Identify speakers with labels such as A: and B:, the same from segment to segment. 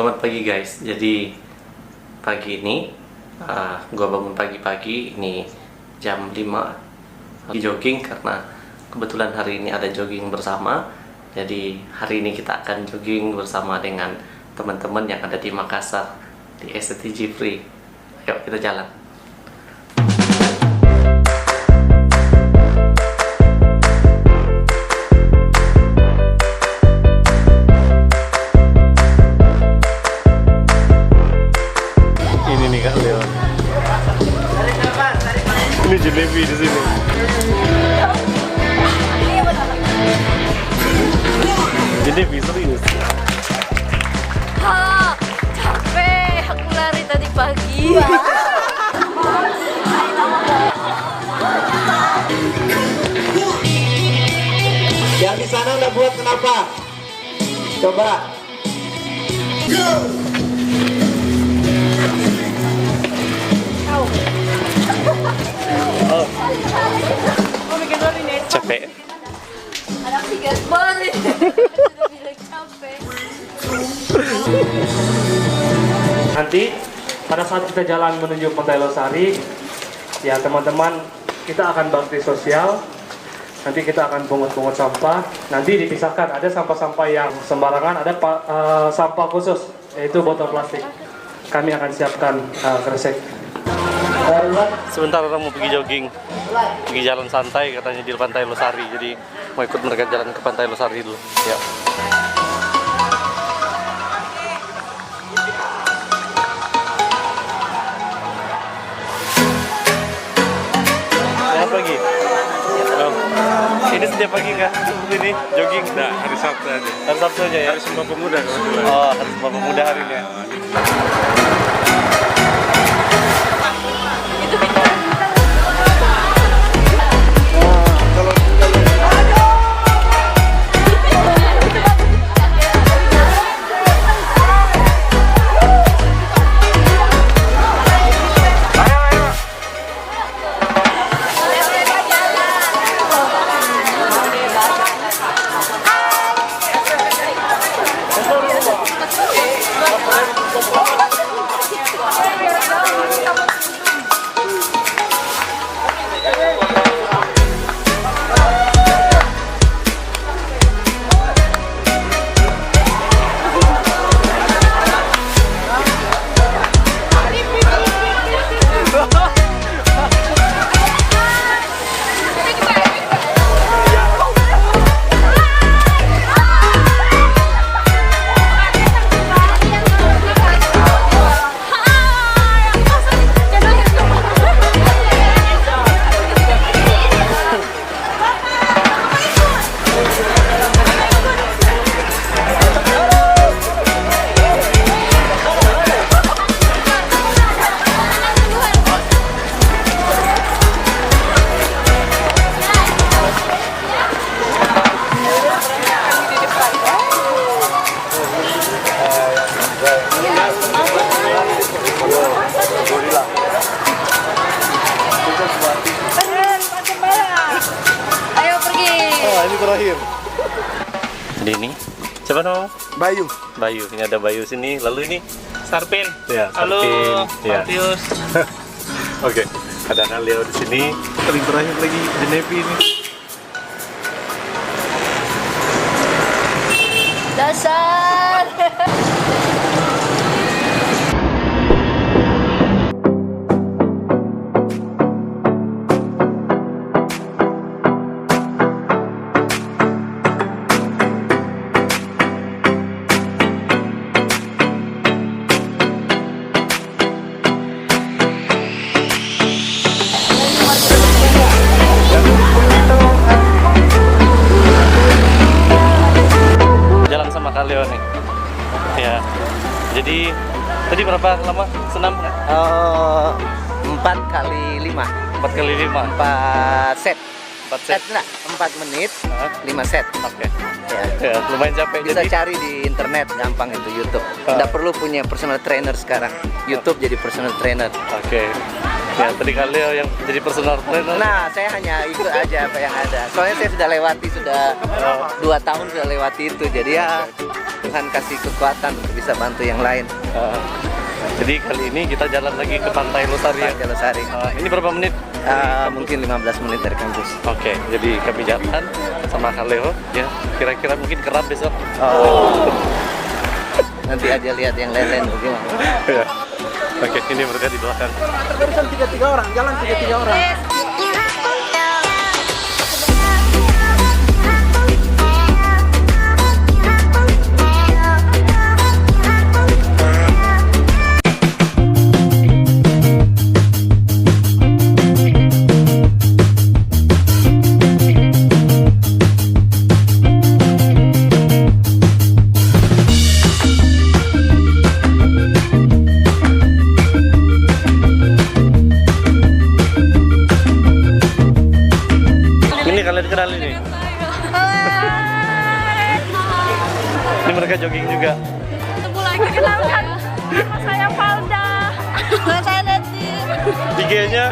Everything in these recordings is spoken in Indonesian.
A: Selamat pagi guys. Jadi pagi ini gua bangun pagi-pagi, ini jam 5 lagi jogging karena kebetulan hari ini ada jogging bersama. Jadi hari ini kita akan jogging bersama dengan teman-teman yang ada di Makassar di STTG Free. Ayo kita jalan. Ini jelebi di sini. Jelebi serius.
B: Ha, capek. Aku lari tadi pagi.
C: Yang di sana udah buat kenapa? Coba.
A: Capek.
B: Anak 3 balik. Sudah bilang capek.
D: Nanti pada saat kita jalan menuju Pantai Losari, ya teman-teman, kita akan bakti sosial. Nanti kita akan pungut-pungut sampah. Nanti dipisahkan, ada sampah-sampah yang sembarangan, ada sampah khusus, yaitu botol plastik. Kami akan siapkan kresek.
A: Sebentar orang mau pergi jogging, pergi jalan santai katanya di Pantai Losari. Jadi mau ikut mereka jalan ke Pantai Losari dulu. Ya. Setiap pagi. Oh. Ini setiap pagi nggak? Seperti ini jogging?
E: Nah, hari Sabtu aja.
A: Hari Sabtu aja ya.
E: Hari Sumpah Pemuda kebetulan.
A: Oh, hari Sumpah Pemuda hari ini ya.
B: Ayo pergi.
A: Oh, ini terakhir. Jadi ini siapa nama?
C: Bayu.
A: Bayu. Ini ada Bayu sini. Lalu ini
E: Sarpin.
A: ya,
E: Halo,
A: Sarpin. Ya.
E: Matius.
A: Oke. Ada Naleo di sini. Paling terakhir lagi Jenepi ini.
B: Dasar.
A: Jalan sama Kaleo nih. Ya. Jadi tadi berapa lama senam?
C: 4 kali 5.
A: 4 kali 5.
C: 4 set.
A: 4 set.
C: Enggak, 4 menit,
A: Hah?
C: 5 set.
A: Oke.
C: Ya.
A: Ya, lumayan capek.
C: Bisa
A: Jadi
C: cari di internet, gampang itu YouTube. Nggak perlu punya personal trainer sekarang. YouTube jadi personal trainer.
A: oke. Ya, tadi Kaleo yang jadi personal trainer.
C: Nah, saya hanya ikut aja apa yang ada. Soalnya saya sudah lewati, sudah 2 tahun sudah lewati itu. Jadi ya Tuhan kasih kekuatan untuk bisa bantu yang lain.
A: Jadi kali ini kita jalan lagi ke Pantai Losari ya?
C: Pantai Losari.
A: Ini berapa menit?
C: Mungkin 15 menit dari kampus.
A: Oke, jadi kami jalan sama Kak Leo ya. Kira-kira mungkin kerap besok.
C: Nanti aja lihat yang lain-lain bagaimana.
A: Ya. Oke, ini mereka di belakang.
F: Terusan 3 orang, jalan 3 orang.
A: Ini kalian kenal ini? Ini mereka jogging juga.
B: Kenalkan, nama saya Valda. Nama saya Nanti.
A: IG-nya?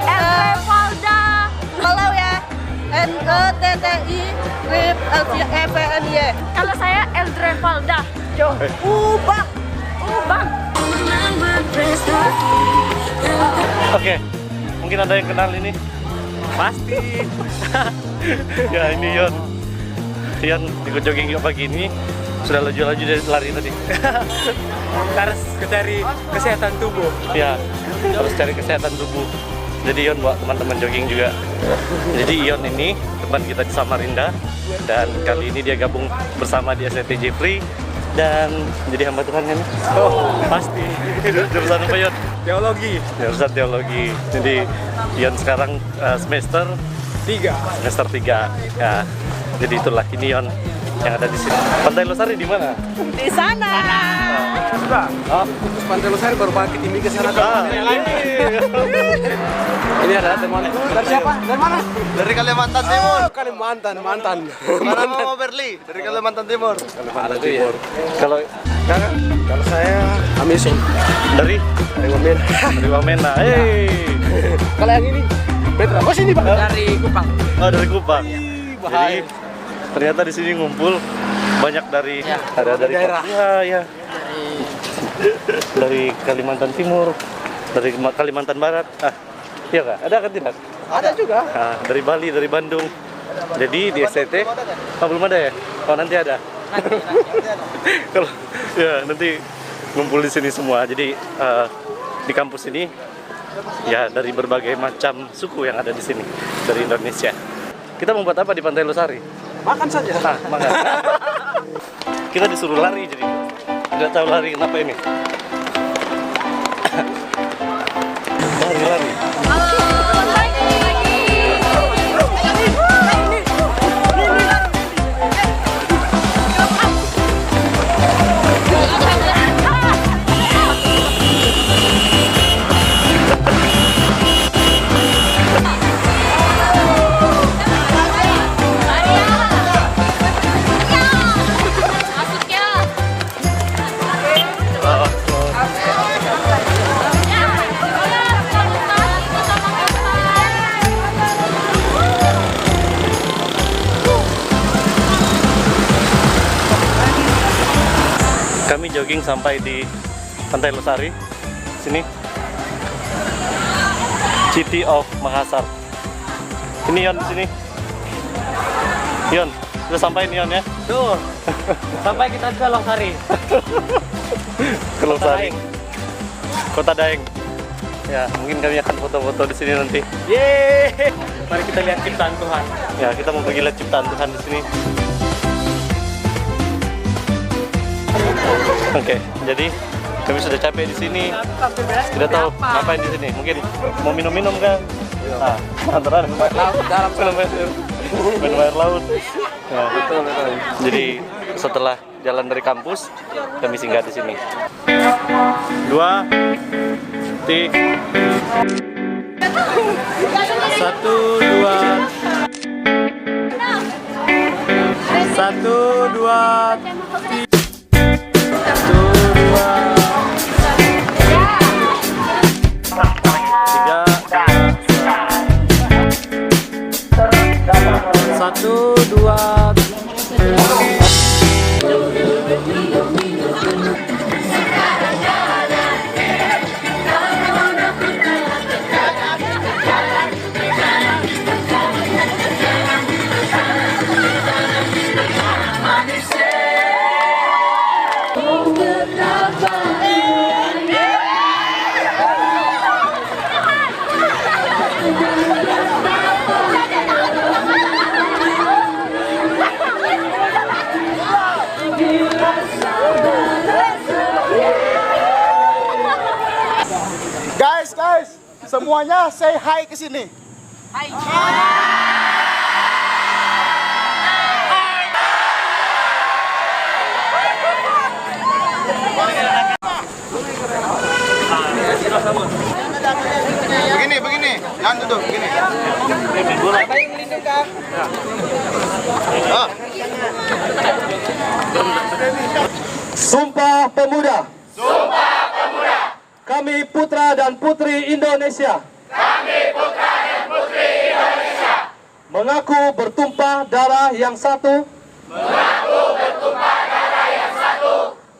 B: Eldre Valda.
F: Follow ya. NETTI RIP LCFNY.
B: Kalau saya Eldre Valda.
F: Ubah.
A: Oke, mungkin ada yang kenal ini? Pasti. Ya ini Yon. Yon ikut jogging pagi ini. Sudah laju-laju dari lari tadi.
E: Harus cari kesehatan tubuh.
A: Ya, harus cari kesehatan tubuh. Jadi Yon bawa teman-teman jogging juga. Jadi Yon ini teman kita di Samarinda. Dan kali ini dia gabung bersama di STJ Free. Dan jadi hamba Tuhan kan?
E: Oh, pasti.
A: Jurusan apa Yon?
E: Teologi.
A: Jurusan teologi. Jadi Yon sekarang semester
E: 3.
A: Semester 3. Ya. Jadi itulah ini Yon yang ada di sini. Pantai Losari di mana?
F: Di sana.
E: Terus Pantai Losari baru bangkit ini ke sana
F: Ini ada teman. Dari siapa? Dari mana?
G: Dari Kalimantan Timur.
F: Kalimantan.
G: Mana mau Berli? Dari Kalimantan Timur.
A: Kalimantan Timur. Kalau kakak?
F: Kalau saya Amisun.
A: Dari
F: Wamen.
A: dari Wamena. Hey.
F: Kalau yang ini Petra. Oh sini Pak. Dari Kupang.
A: Oh dari Kupang. Jadi ternyata di sini ngumpul banyak dari ada dari
F: daerah.
A: Papua ya. Dari Kalimantan Timur, dari Kalimantan Barat. Iya kak? Ada kan tidak?
F: Ada juga.
A: Dari Bali, dari Bandung. Jadi di STT, belum ada ya? Oh nanti ada. Kalau ya nanti ngumpul di sini semua. Jadi di kampus ini ya dari berbagai macam suku yang ada di sini dari Indonesia. Kita mau buat apa di Pantai Losari?
F: Makan saja.
A: Makan. Kita disuruh lari jadi tidak tahu lari kenapa ini. Lari. Kami jogging sampai di Pantai Losari, sini, City of Makassar. Ini Yon di sini. Yon, sudah sampai nih Yon ya?
E: Tuh. Sampai kita ke Losari.
A: Ke Losari. Kota Daeng. Ya, mungkin kami akan foto-foto di sini nanti.
E: Yeay. Mari kita lihat ciptaan Tuhan.
A: Ya, kita mau pergi lihat ciptaan Tuhan di sini. Oke, jadi kami sudah capek di sini. Tidak tahu ngapain di sini. Mungkin mau minum-minum kan? Antara minum air laut. Ya, betul. Jadi setelah jalan dari kampus, kami singgah di sini. 2, 3, 1, 2, 1, 2, 3. Satu, dua,
F: Guys, semuanya say hi ke sini. Begini, jangan duduk, begini.
D: Sumpah Pemuda. Kami putra dan putri Indonesia. Mengaku bertumpah darah yang satu.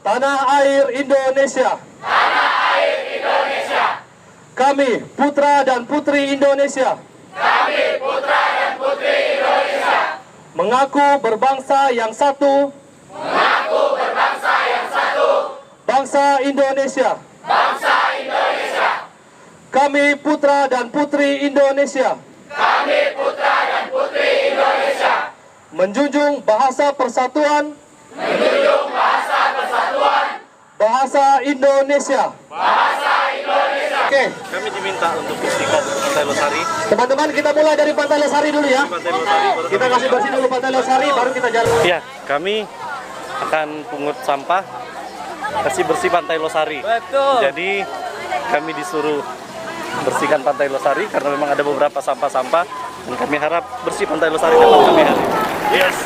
D: Tanah air Indonesia. Kami putra dan putri Indonesia. Mengaku berbangsa yang satu. Bangsa Indonesia. Kami putra dan putri Indonesia. Menjunjung bahasa persatuan. Bahasa Indonesia. Oke,
A: Kami diminta untuk bersihkan Pantai Losari.
D: teman-teman, kita mulai dari Pantai Losari dulu ya. Kita kasih bersih dulu Pantai Losari, baru kita jalan.
A: Ya, kami akan pungut sampah, kasih bersih Pantai Losari.
E: Betul.
A: Jadi kami disuruh bersihkan Pantai Losari karena memang ada beberapa sampah-sampah dan kami harap bersih Pantai Losari dalam kami hari. Yes.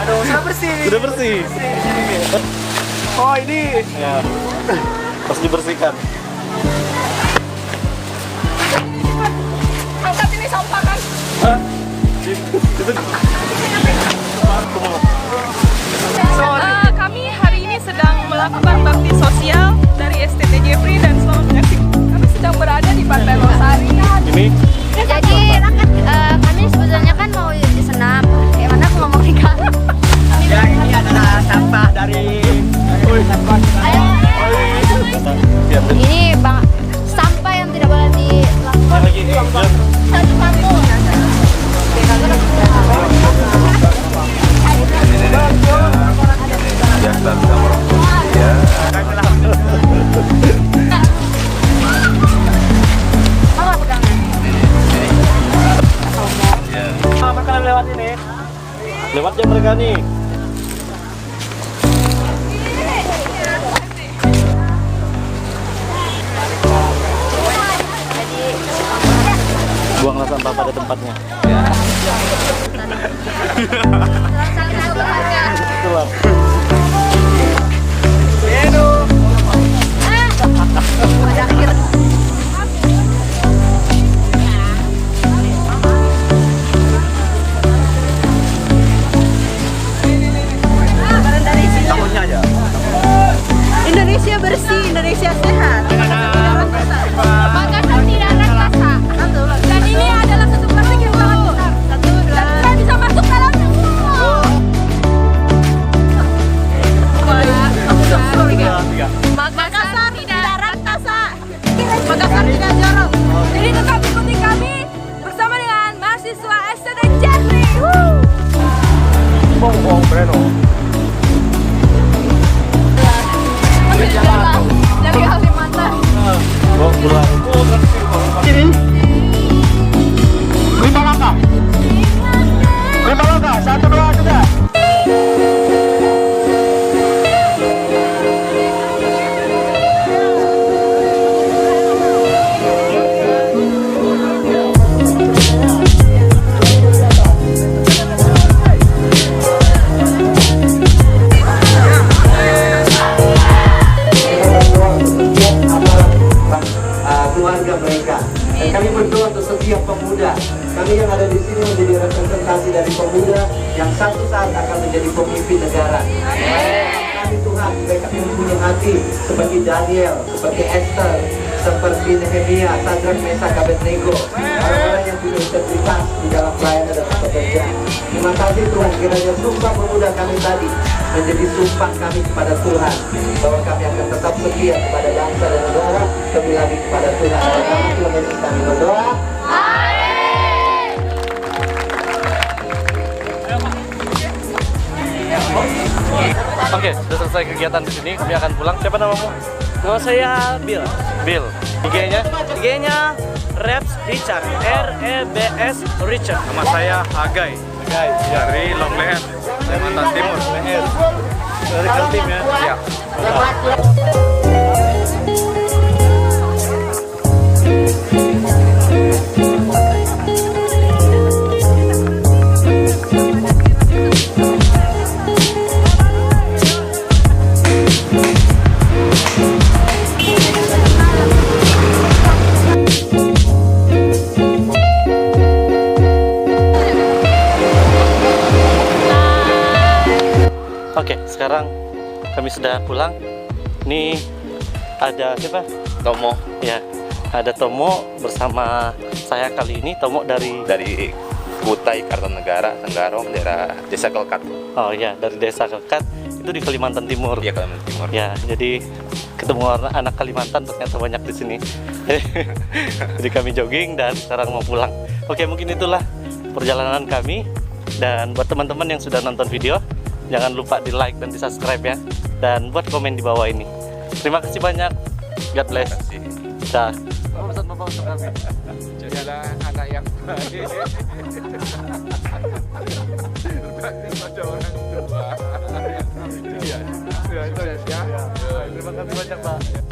E: Aduh, udah bersih.
A: Sudah bersih.
E: Oh, ini.
A: Ya. Harus dibersihkan.
B: Angkat ini sampah kan? Kami hari ini sedang melakukan bakti sosial dari STT Jeffrey dan selamat menyaksikan. Kami sedang berada di Pantai Losari.
A: Ini
H: Jadi kami sebetulnya kan mau di senam. Kayak mana aku ngomong di kanan.
E: Ya, ini adalah sampah dari
H: Ini sampah yang tidak boleh dilakukan. Satu kampung.
E: makanan lewat ini.
A: lewatnya mereka nih. Buanglah sampah pada tempatnya. Itulah.
B: Indonesia bersih, Indonesia sehat. Makanan tidak rasa. Dan ini adalah satu plastik yang sangat besar. Satu, dua. Dan saya bisa masuk dalamnya. Makassar tidak rantasa. Makassar tidak jorok. Jadi tetap ikuti kami bersama dengan mahasiswa STT Jeffrey.
E: Bong Breno.
B: Dari Kalimantan.
A: Pulang.
F: Lima langkah, 1, 2, 3.
I: Keluarga mereka. Dan kami berdoa untuk setiap pemuda. Kami yang ada di sini menjadi representasi dari pemuda yang satu saat akan menjadi pemimpin negara. Kami Tuhan, mereka mempunyai hati seperti Daniel, seperti Esther, seperti Nehemia, Sadrak, Mesak, Abednego, orang-orang yang punya integritas di dalam pelayanan dan pekerjaan. Terima kasih Tuhan, kiranya sumpah pemuda kami tadi menjadi sumpah kami kepada Tuhan, bahwa kami akan tetap setia kepada bangsa dan negara, lebih lagi kepada Tuhan. Dalam nama Tuhan Yesus kami berdoa.
A: Oke, sudah selesai kegiatan di sini. Kami akan pulang. Siapa namamu?
E: Nama saya Bill.
A: Bill. IG-nya?
E: IG-nya Rebs Richard. REBS Richard.
G: Nama saya Agai. Dari Long Leher, Kalimantan Timur.
E: Dari Kaltim ya.
G: Ya.
A: Oke, sekarang kami sudah pulang. Ini ada siapa?
C: Tomo
A: Ya, ada Tomo bersama saya kali ini. Tomo dari
C: Kutai Kartanegara, Tenggarong, daerah Desa Kelkat.
A: Oh ya, dari Desa Kelkat. Itu di Kalimantan Timur.
C: Iya, Kalimantan Timur.
A: Ya, jadi ketemu anak Kalimantan ternyata banyak di sini. Jadi kami jogging dan sekarang mau pulang. Oke, mungkin itulah perjalanan kami. Dan buat teman-teman yang sudah nonton video, jangan lupa di like dan di subscribe ya. Dan buat komen di bawah ini. Terima kasih banyak. God bless. Dah. Pesan Bapak untuk kami.
F: Jadilah anak yang baik. Pada orang tua. Iya. Terima kasih banyak, Pak.